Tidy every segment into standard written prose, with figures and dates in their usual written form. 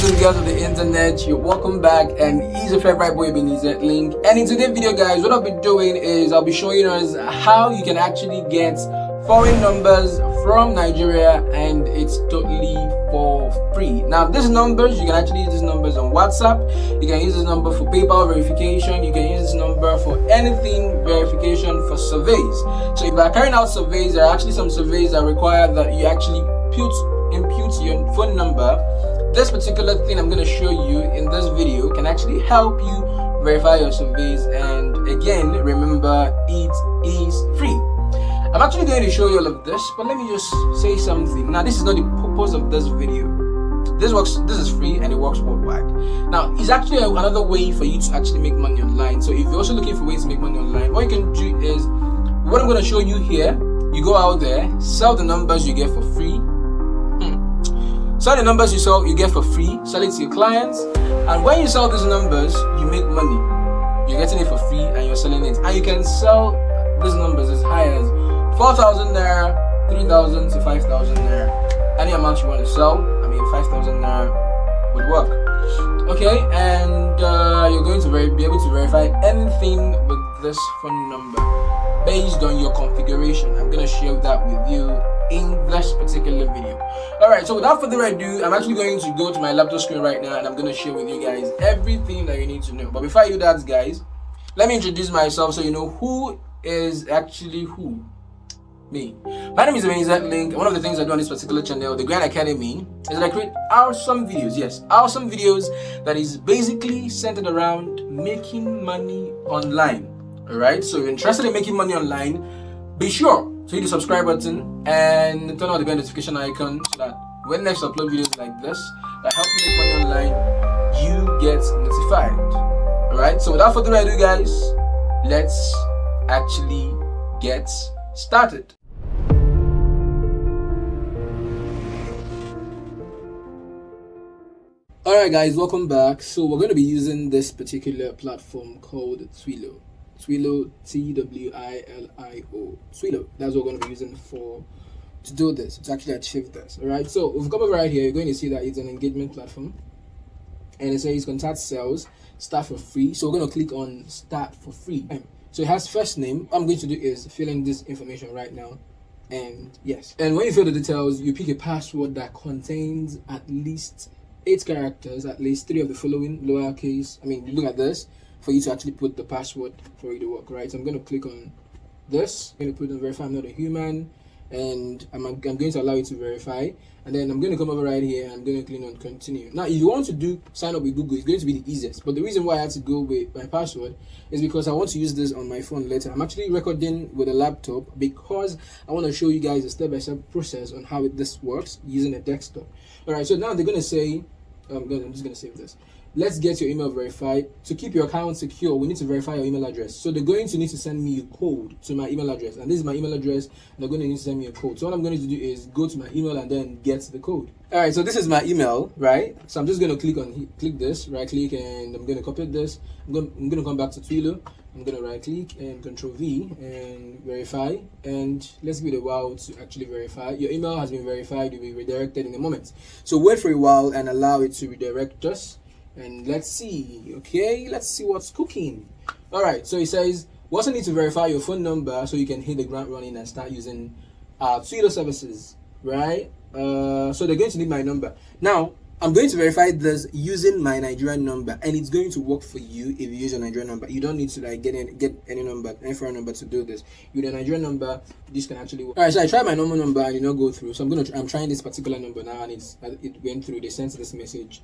guys and girls of the internet, you're welcome back, and it's your favorite boy Ebenezer Link. And in today's video guys, what I'll be doing is I'll be showing us how you can actually get foreign numbers from Nigeria, and it's totally for free. Now these numbers, you can actually use these numbers on WhatsApp, you can use this number for PayPal verification, you can use this number for anything verification for surveys. So if you are carrying out surveys, there are actually some surveys that require that you actually impute your phone number. This particular thing I'm going to show you in this video can actually help you verify your surveys, and again, remember, it is free. I'm actually going to show you all of this, but let me just say something. Now, this is not the purpose of this video. This is free and it works worldwide. Now, it's actually another way for you to actually make money online. So if you're also looking for ways to make money online, what you can do is, what I'm going to show you here, you go out there, sell the numbers you get for free. Sell the numbers you get for free, sell it to your clients, and when you sell these numbers, you make money. You're getting it for free and you're selling it. And you can sell these numbers as high as 4,000 naira, 3,000 to 5,000 naira. Any amount you want to sell, 5,000 naira would work. Okay, and you're going to be able to verify anything with this phone number based on your configuration. I'm going to share that with you in this particular video. Alright, so without further ado, I'm actually going to go to my laptop screen right now, and I'm going to share with you guys everything that you need to know. But before I do that, guys, let me introduce myself so you know who is actually who. Me. My name is Ebenezer Link. One of the things I do on this particular channel, the Grand Academy, is that I create awesome videos. Yes, awesome videos that is basically centered around making money online. Alright, so if you're interested in making money online, be sure to hit the subscribe button and turn on the bell notification icon so that when next I upload videos like this that help you make money online, you get notified. Alright, so without further ado, guys, let's actually get started. Alright guys, welcome back. So we're going to be using this particular platform called Twilio. Twilio, Twilio, Twilio. That's what we're going to be using to do this, to actually achieve this. Alright, so we've come over right here. You're going to see that it's an engagement platform, and it says contact sales, start for free. So we're going to click on start for free. So it has first name. What I'm going to do is fill in this information right now, and yes. And when you fill the details, you pick a password that contains at least 8 characters, at least 3 of the following lowercase. Look at this, for you to actually put the password for it to work, right? So I'm going to click on this. I'm going to put on verify I'm not a human, and I'm going to allow you to verify, and then I'm going to come over right here and I'm going to click on continue. Now, if you want to sign up with Google, it's going to be the easiest, but the reason why I had to go with my password is because I want to use this on my phone later. I'm actually recording with a laptop because I want to show you guys a step-by-step process on how this works using a desktop. All right, so now they're going to say, I'm just going to save this. Let's get your email verified. To keep your account secure, we need to verify your email address. So they're going to need to send me a code to my email address, and this is my email address, and they're going to need to send me a code. So what I'm going to do is go to my email and then get the code. All right, so this is my email, right? So I'm just going to click this, right click, and I'm going to copy this. I'm going to come back to Twilio. I'm going to right click and Control V and verify, and let's give it a while to actually verify. Your email has been verified. You'll be redirected in a moment. So wait for a while and allow it to redirect us. And let's see, okay, let's see what's cooking. All right, so it says we also need to verify your phone number so you can hit the ground running and start using Twilio services, right? So they're going to need my number. Now I'm going to verify this using my Nigerian number, and it's going to work for you if you use a Nigerian number. You don't need to get any foreign number to do this. With a Nigerian number, this can actually work. All right, so I tried my normal number and it did not go through, so I'm trying this particular number now, and it went through. They sent this message,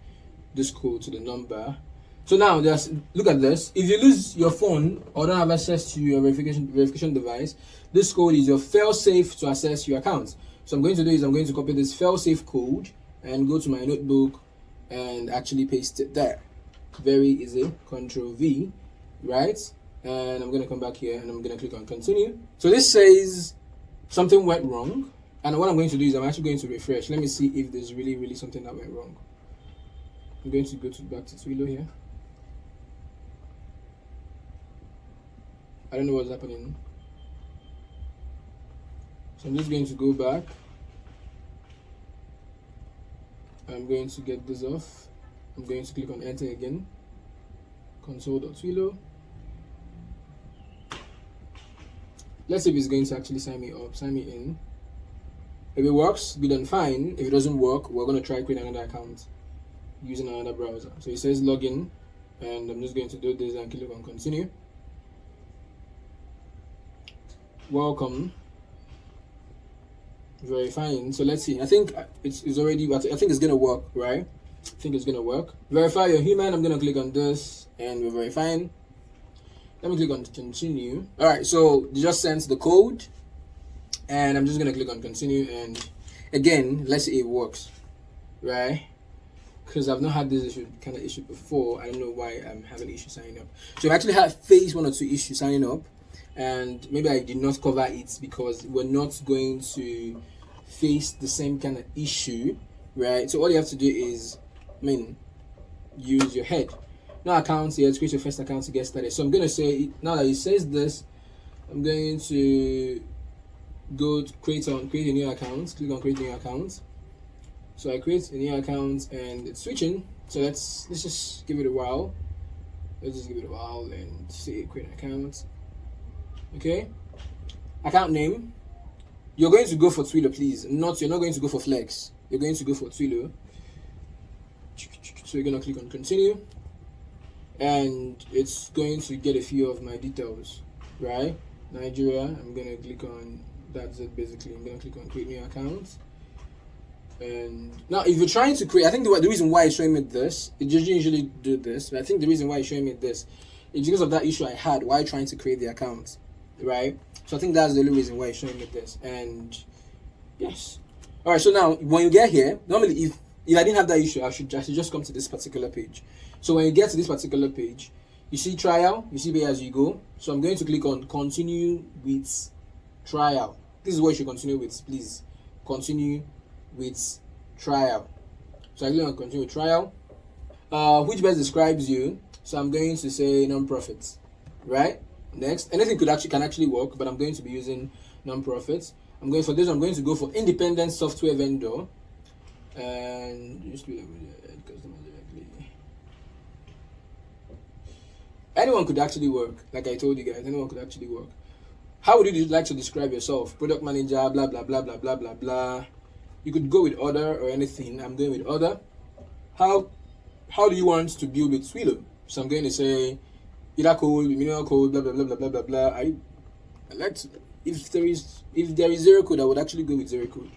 this code to the number. So now look at this. If you lose your phone or don't have access to your verification device, this code is your fail-safe to access your account. So I'm going to copy this fail-safe code and go to my notebook and actually paste it there. Very easy. Control V, right? And I'm going to come back here and I'm going to click on continue. So this says something went wrong, and what I'm going to do is I'm actually going to refresh. Let me see if there's really something that went wrong. I'm going to go back to Twilio here. I don't know what's happening. So I'm just going to go back. I'm going to get this off. I'm going to click on enter again. Console.twilio. Let's see if it's going to actually sign me up, sign me in. If it works, good and fine. If it doesn't work, we're going to try create another account using another browser. So it says login, and I'm just going to do this and click on continue. Welcome. Verifying. So let's see. I think it's already. I think it's gonna work, right? I think it's gonna work. Verify you're human. I'm gonna click on this, and we're verifying. Let me click on continue. All right. So they just sent the code, and I'm just gonna click on continue. And again, let's see if it works, right? Because I've not had this kind of issue before. I don't know why I'm having issue signing up. So I actually had faced 1 or 2 issues signing up, and maybe I did not cover it because we're not going to face the same kind of issue, right? So all you have to do is, use your head. No accounts here, create your first account to get started. So I'm going to say, now that it says this, I'm going to go to create a new account, click on create new account. So I create a new account and it's switching. So let's just give it a while. Let's just give it a while and see create an account. Okay, account name. You're going to go for Twilio, please. You're not going to go for Flex. You're going to go for Twilio. So you're gonna click on continue, and it's going to get a few of my details, right? Nigeria. I'm gonna click on that's it. Basically, I'm gonna click on create new account. And now, if you're trying to create, I think the reason why it's showing me this, it just usually do this, but I think the reason why it's showing me this is because of that issue I had while trying to create the account, right? So I think that's the only reason why it's showing me this. And yes, all right. So now, when you get here, normally if I didn't have that issue, I should just come to this particular page. So when you get to this particular page, you see trial, you see pay as you go. So I'm going to click on continue with trial. This is what you should continue with, please. Continue with trial. So I click on continue with trial. Which best describes you? So I'm going to say non-profit, right? Next, anything can actually work, but I'm going to be using non-profit. I'm going for this. I'm going to go for independent software vendor, and just do it customer directly. Anyone could actually work, like I told you guys. Anyone could actually work. How would you like to describe yourself? Product manager, blah blah blah blah blah blah blah. You could go with other or anything. I'm going with other. How do you want to build with Twilio? So I'm going to say either code, minimal code, blah blah blah blah blah blah blah. I like to, if there is zero code, I would actually go with zero code.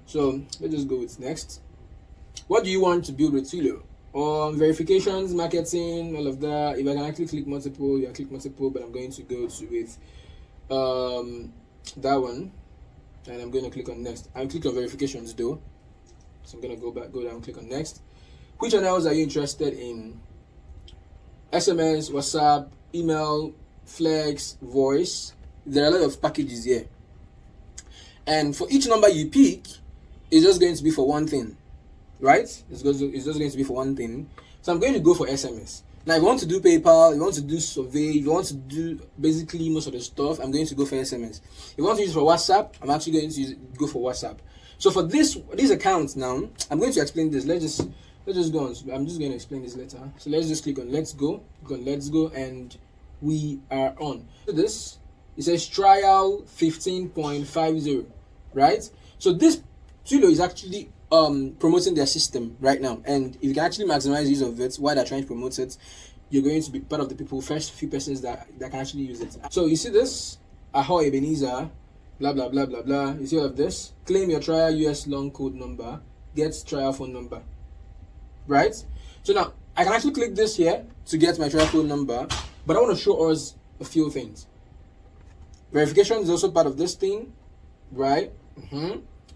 So let's just go with next. What do you want to build with Twilio? Verifications, marketing, all of that. If I can actually click multiple, yeah, click multiple, but I'm going to go to with that one, and I'm going to click on next. I'm click on verifications though, so I'm going to go down, click on next. Which channels are you interested in? SMS, WhatsApp, email, Flex, voice. There are a lot of packages here, and for each number you pick, it's just going to be for one thing, right? It's just going to be for one thing. So I'm going to go for SMS. Now, if you want to do PayPal, if you want to do survey, if you want to do basically most of the stuff, I'm going to go for SMS. If you want to use it for WhatsApp, I'm actually going to go for WhatsApp. So for these accounts now, I'm going to explain this. Let's just go on. I'm just going to explain this later. So let's just click on let's go. Click on let's go, and we are on. So this, it says trial 15.50, right? So this Twilio is actually promoting their system right now, and if you can actually maximize use of it while they're trying to promote it, you're going to be part of the first few persons that can actually use it. So you see this, Ahoy Ebenezer, blah blah blah blah blah. You see all of this. Claim your trial US long code number, get trial phone number, right? So now I can actually click this here to get my trial phone number, but I want to show us a few things. Verification is also part of this thing, right?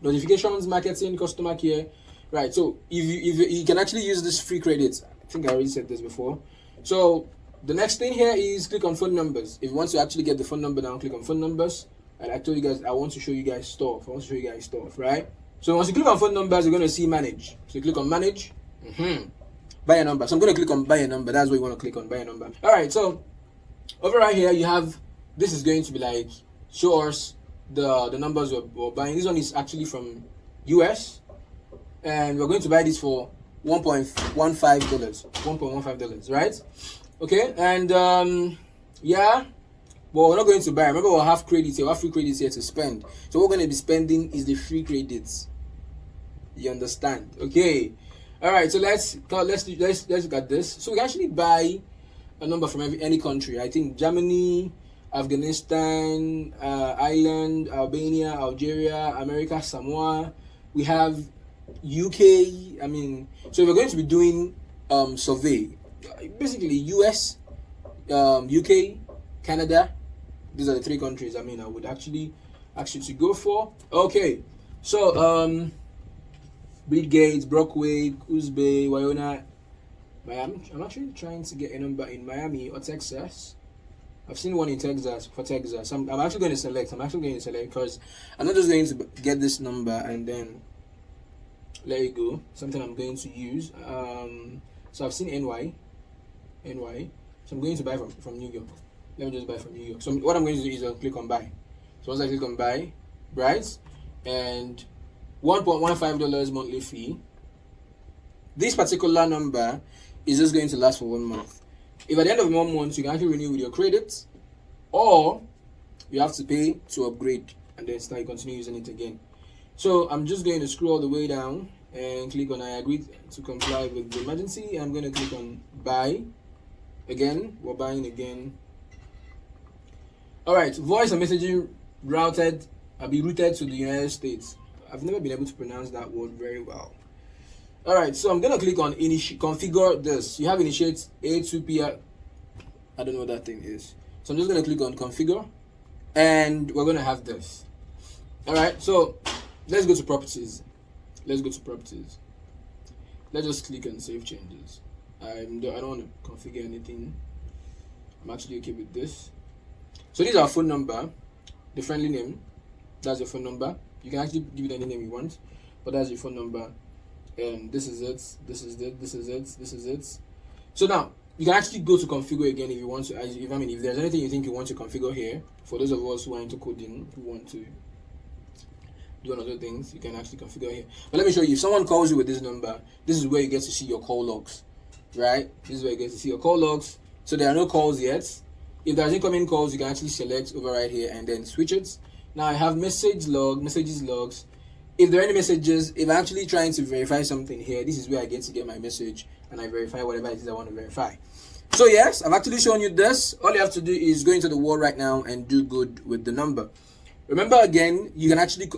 Notifications, marketing, customer care, right? So if you can actually use this free credits. I think I already said this before. So the next thing here is click on phone numbers. If you want to actually get the phone number down, click on phone numbers. And I told you guys I want to show you guys stuff. Right? So once you click on phone numbers, you're going to see manage. So you click on manage. Buy a number. So I'm going to click on buy a number. That's what you want to click on, buy a number. All right. So over right here, you have, this is going to be like, show us the numbers we're buying. This one is actually from US, and we're going to buy this for $1.15. $1.15, right? Okay, and yeah, but we're not going to buy. Remember, we'll have credits here, we'll have free credits here to spend. So what we're going to be spending is the free credits. You understand? Okay. All right. So let's look at this. So we actually buy a number from any country. I think Germany, Afghanistan, Ireland, Albania, Algeria, America, Samoa. We have UK. I mean, so we're going to be doing survey. Basically, US, UK, Canada. These are the three countries. I mean, I would actually ask you to go for. Okay. So Breed Gates, Brockway, Uzbek, Wyona, Miami. I'm actually trying to get a number in Miami or Texas. I've seen one in Texas for Texas. I'm actually going to select. Because I'm not just going to get this number and then let it go. Something I'm going to use. So I've seen NY. So I'm going to buy from New York. Let me just buy from New York. So what I'm going to do is I'll click on buy. So once I click on buy, right, and $1.15 monthly fee. This particular number is just going to last for 1 month. If at the end of 1 month you can actually renew with your credits, or you have to pay to upgrade and then continue using it again. So I'm just going to scroll all the way down and click on I agree to comply with the emergency. I'm going to click on buy. Again, we're buying again. Alright, voice and messaging routed be routed to the United States. I've never been able to pronounce that word very well. Alright, so I'm gonna click on configure this. You have initiate A2P. I don't know what that thing is. So I'm just gonna click on configure, and we're gonna have this. Alright, so let's go to properties. Let's just click on save changes. I don't want to configure anything. I'm actually okay with this. So this is our phone number, the friendly name. That's your phone number. You can actually give it any name you want, but that's your phone number. And this is it. So now you can actually go to configure again if you want to. If there's anything you think you want to configure here, for those of us who are into coding, who want to do another things, you can actually configure here. But let me show you. If someone calls you with this number, this is where you get to see your call logs, right? This is where you get to see your call logs. So there are no calls yet. If there's incoming calls, you can actually select override here and then switch it. Now I have messages logs. If there are any messages, if I'm actually trying to verify something here, this is where I get to get my message and I verify whatever it is I want to verify. So yes, I've actually shown you this. All you have to do is go into the wall right now and do good with the number. Remember again, you can actually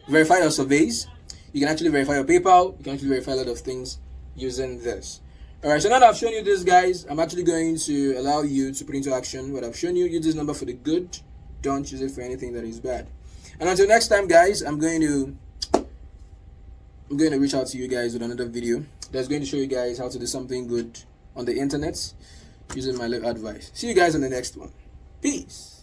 verify your surveys. You can actually verify your PayPal. You can actually verify a lot of things using this. Alright, so now that I've shown you this, guys, I'm actually going to allow you to put into action what I've shown you. Use this number for the good. Don't use it for anything that is bad. And until next time, guys, I'm going to reach out to you guys with another video that's going to show you guys how to do something good on the internet using my little advice. See you guys on the next one. Peace.